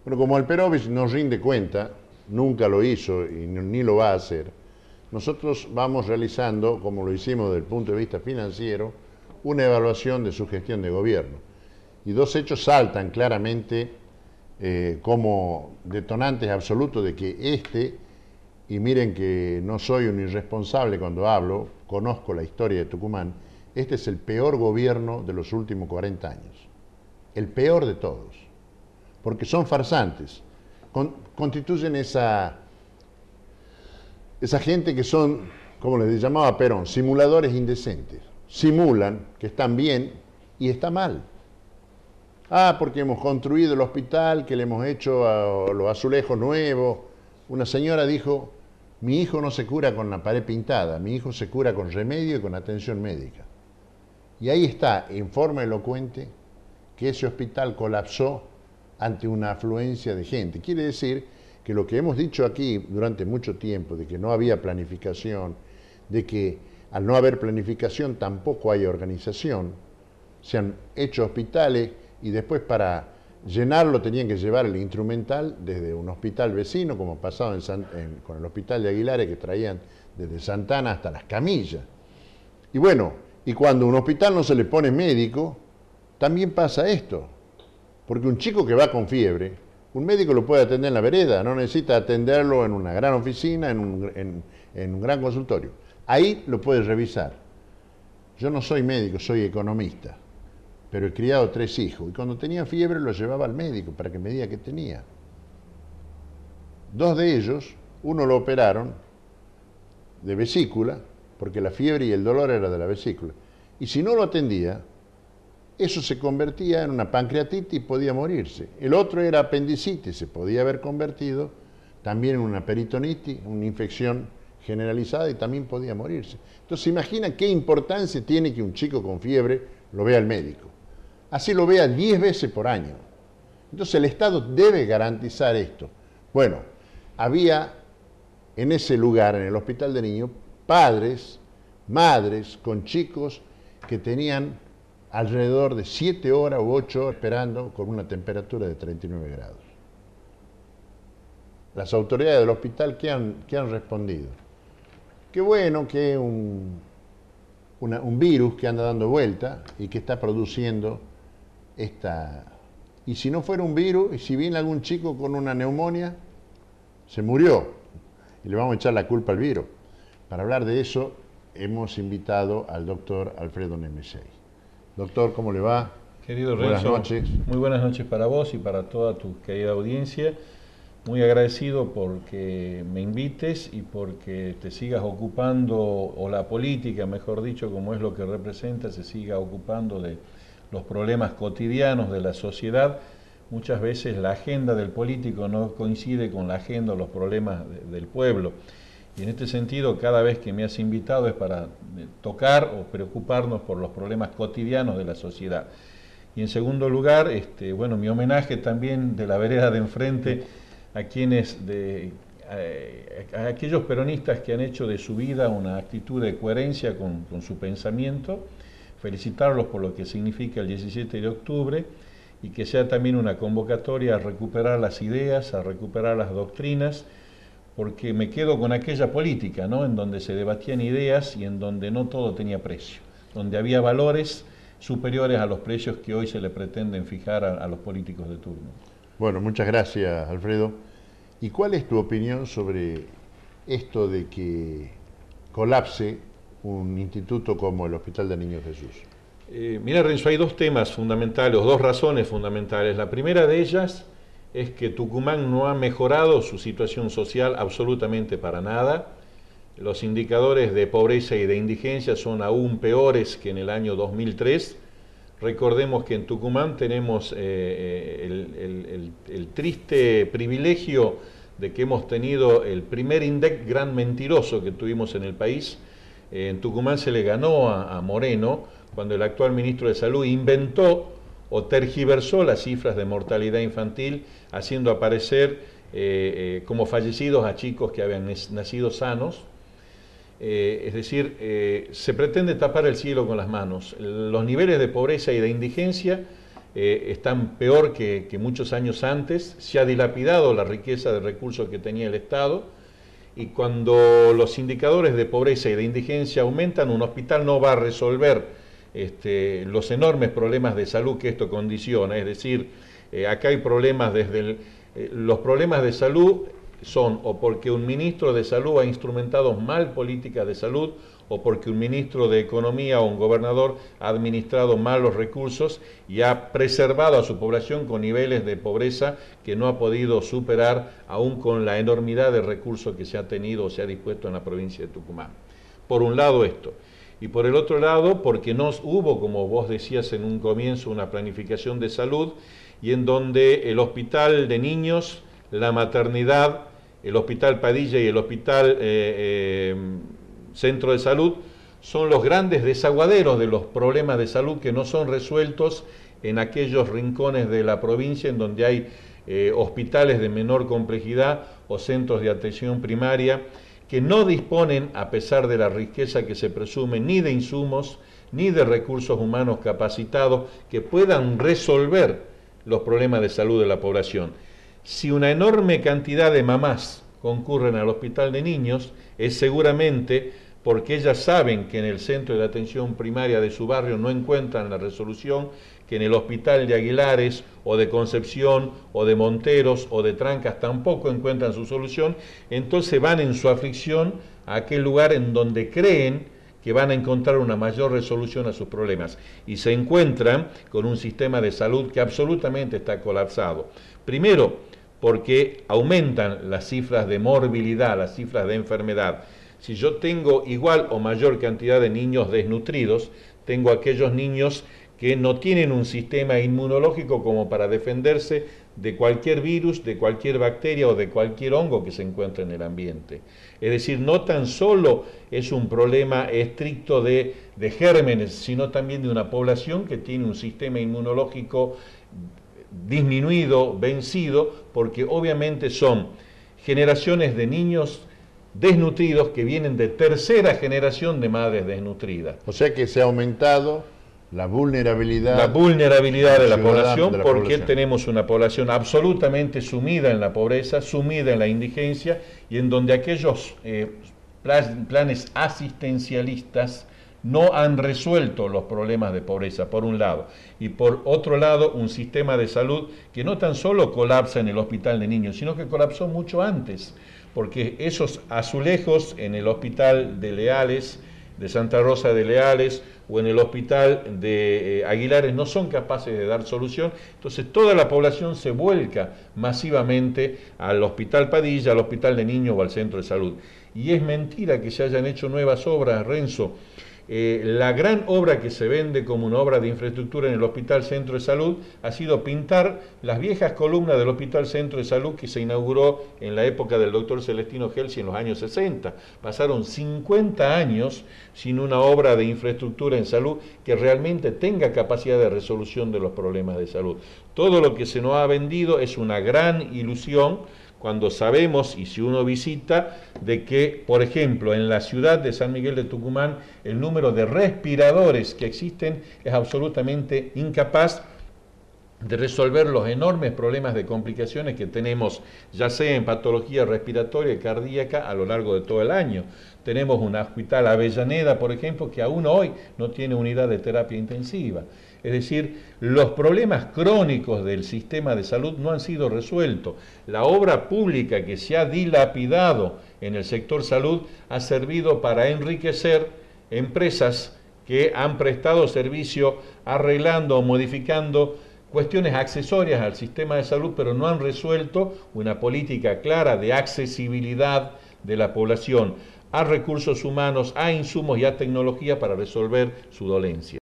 Bueno, como Alperovich no rinde cuenta, nunca lo hizo y ni lo va a hacer, nosotros vamos realizando, como lo hicimos desde el punto de vista financiero, una evaluación de su gestión de gobierno. Y dos hechos saltan claramente como detonantes absolutos de que y miren que no soy un irresponsable cuando hablo, conozco la historia de Tucumán, este es el peor gobierno de los últimos 40 años, el peor de todos, porque son farsantes, constituyen esa gente que son, como les llamaba Perón, simuladores indecentes, simulan que están bien y está mal. Ah, porque hemos construido el hospital, que le hemos hecho los azulejos nuevos. Una señora dijo, mi hijo no se cura con la pared pintada, mi hijo se cura con remedio y con atención médica. Y ahí está, en forma elocuente, que ese hospital colapsó ante una afluencia de gente. Quiere decir que lo que hemos dicho aquí durante mucho tiempo, de que no había planificación, de que al no haber planificación tampoco hay organización, se han hecho hospitales y después para llenarlo tenían que llevar el instrumental desde un hospital vecino, como pasaba con el hospital de Aguilares, que traían desde Santana hasta las camillas. Y bueno, y cuando a un hospital no se le pone médico, también pasa esto. Porque un chico que va con fiebre, un médico lo puede atender en la vereda, no necesita atenderlo en una gran oficina, en un gran consultorio. Ahí lo puede revisar. Yo no soy médico, soy economista, pero he criado 3 hijos y cuando tenía fiebre los llevaba al médico para que me diga qué tenía. 2 de ellos, uno lo operaron de vesícula, porque la fiebre y el dolor era de la vesícula, y si no lo atendía, eso se convertía en una pancreatitis y podía morirse. El otro era apendicitis, se podía haber convertido también en una peritonitis, una infección generalizada y también podía morirse. Entonces, imagina qué importancia tiene que un chico con fiebre lo vea el médico. Así lo vea 10 veces por año. Entonces, el Estado debe garantizar esto. Bueno, había en ese lugar, en el hospital de niños, padres, madres con chicos que tenían alrededor de 7 horas u 8 horas esperando con una temperatura de 39 grados. Las autoridades del hospital, ¿qué han respondido? Qué bueno que un virus que anda dando vuelta y que está produciendo esta... Y si no fuera un virus, y si viene algún chico con una neumonía, se murió y le vamos a echar la culpa al virus. Para hablar de eso, hemos invitado al doctor Alfredo Nemetschek. Doctor, ¿cómo le va? Querido Renzo, buenas noches. Muy buenas noches para vos y para toda tu querida audiencia. Muy agradecido porque me invites y porque te sigas ocupando, o la política, mejor dicho, como es lo que representa, se siga ocupando de los problemas cotidianos de la sociedad. Muchas veces la agenda del político no coincide con la agenda o los problemas del pueblo. Y en este sentido, cada vez que me has invitado es para tocar o preocuparnos por los problemas cotidianos de la sociedad. Y en segundo lugar, bueno, mi homenaje también de la vereda de enfrente a a aquellos peronistas que han hecho de su vida una actitud de coherencia con su pensamiento, felicitarlos por lo que significa el 17 de octubre y que sea también una convocatoria a recuperar las ideas, a recuperar las doctrinas, porque me quedo con aquella política, ¿no?, en donde se debatían ideas y en donde no todo tenía precio, donde había valores superiores a los precios que hoy se le pretenden fijar a los políticos de turno. Bueno, muchas gracias, Alfredo. ¿Y cuál es tu opinión sobre esto de que colapse un instituto como el Hospital de Niños Jesús? Mira, Renzo, hay 2 temas fundamentales, o 2 razones fundamentales. La primera de ellas es que Tucumán no ha mejorado su situación social absolutamente para nada. Los indicadores de pobreza y de indigencia son aún peores que en el año 2003. Recordemos que en Tucumán tenemos el triste privilegio de que hemos tenido el primer INDEC gran mentiroso que tuvimos en el país. En Tucumán se le ganó a Moreno cuando el actual ministro de Salud inventó o tergiversó las cifras de mortalidad infantil, haciendo aparecer como fallecidos a chicos que habían nacido sanos. Es decir, se pretende tapar el cielo con las manos. Los niveles de pobreza y de indigencia están peor que muchos años antes, se ha dilapidado la riqueza de recursos que tenía el Estado, y cuando los indicadores de pobreza y de indigencia aumentan, un hospital no va a resolver los enormes problemas de salud que esto condiciona. Es decir, acá hay problemas los problemas de salud son o porque un ministro de salud ha instrumentado mal políticas de salud, o porque un ministro de Economía o un gobernador ha administrado mal los recursos y ha preservado a su población con niveles de pobreza que no ha podido superar, aún con la enormidad de recursos que se ha tenido o se ha dispuesto en la provincia de Tucumán. Por un lado esto. Y por el otro lado, porque no hubo, como vos decías en un comienzo, una planificación de salud, y en donde el hospital de niños, la maternidad, el hospital Padilla y el hospital Centro de Salud son los grandes desaguaderos de los problemas de salud que no son resueltos en aquellos rincones de la provincia en donde hay hospitales de menor complejidad o centros de atención primaria que no disponen, a pesar de la riqueza que se presume, ni de insumos, ni de recursos humanos capacitados que puedan resolver los problemas de salud de la población. Si una enorme cantidad de mamás concurren al hospital de niños, es seguramente porque ellas saben que en el centro de atención primaria de su barrio no encuentran la resolución, que en el hospital de Aguilares o de Concepción o de Monteros o de Trancas tampoco encuentran su solución, entonces van en su aflicción a aquel lugar en donde creen que van a encontrar una mayor resolución a sus problemas, y se encuentran con un sistema de salud que absolutamente está colapsado. Primero, porque aumentan las cifras de morbilidad, las cifras de enfermedad. Si yo tengo igual o mayor cantidad de niños desnutridos, tengo aquellos niños que no tienen un sistema inmunológico como para defenderse de cualquier virus, de cualquier bacteria o de cualquier hongo que se encuentre en el ambiente. Es decir, no tan solo es un problema estricto de gérmenes, sino también de una población que tiene un sistema inmunológico disminuido, vencido, porque obviamente son generaciones de niños desnutridos que vienen de tercera generación de madres desnutridas. O sea que se ha aumentado la vulnerabilidad de la población, porque tenemos una población absolutamente sumida en la pobreza, sumida en la indigencia, y en donde aquellos planes asistencialistas no han resuelto los problemas de pobreza, por un lado, y por otro lado un sistema de salud que no tan solo colapsa en el hospital de niños, sino que colapsó mucho antes, porque esos azulejos en el hospital de Leales, de Santa Rosa de Leales, o en el hospital de Aguilares no son capaces de dar solución. Entonces toda la población se vuelca masivamente al hospital Padilla, al hospital de niños o al centro de salud. Y es mentira que se hayan hecho nuevas obras, Renzo. La gran obra que se vende como una obra de infraestructura en el Hospital Centro de Salud ha sido pintar las viejas columnas del Hospital Centro de Salud que se inauguró en la época del doctor Celestino Gelsi en los años 60. Pasaron 50 años sin una obra de infraestructura en salud que realmente tenga capacidad de resolución de los problemas de salud. Todo lo que se nos ha vendido es una gran ilusión, cuando sabemos, y si uno visita, de que, por ejemplo, en la ciudad de San Miguel de Tucumán, el número de respiradores que existen es absolutamente incapaz de resolver los enormes problemas de complicaciones que tenemos, ya sea en patología respiratoria y cardíaca, a lo largo de todo el año. Tenemos un hospital Avellaneda, por ejemplo, que aún hoy no tiene unidad de terapia intensiva. Es decir, los problemas crónicos del sistema de salud no han sido resueltos. La obra pública que se ha dilapidado en el sector salud ha servido para enriquecer empresas que han prestado servicio arreglando o modificando cuestiones accesorias al sistema de salud, pero no han resuelto una política clara de accesibilidad de la población a recursos humanos, a insumos y a tecnología para resolver su dolencia.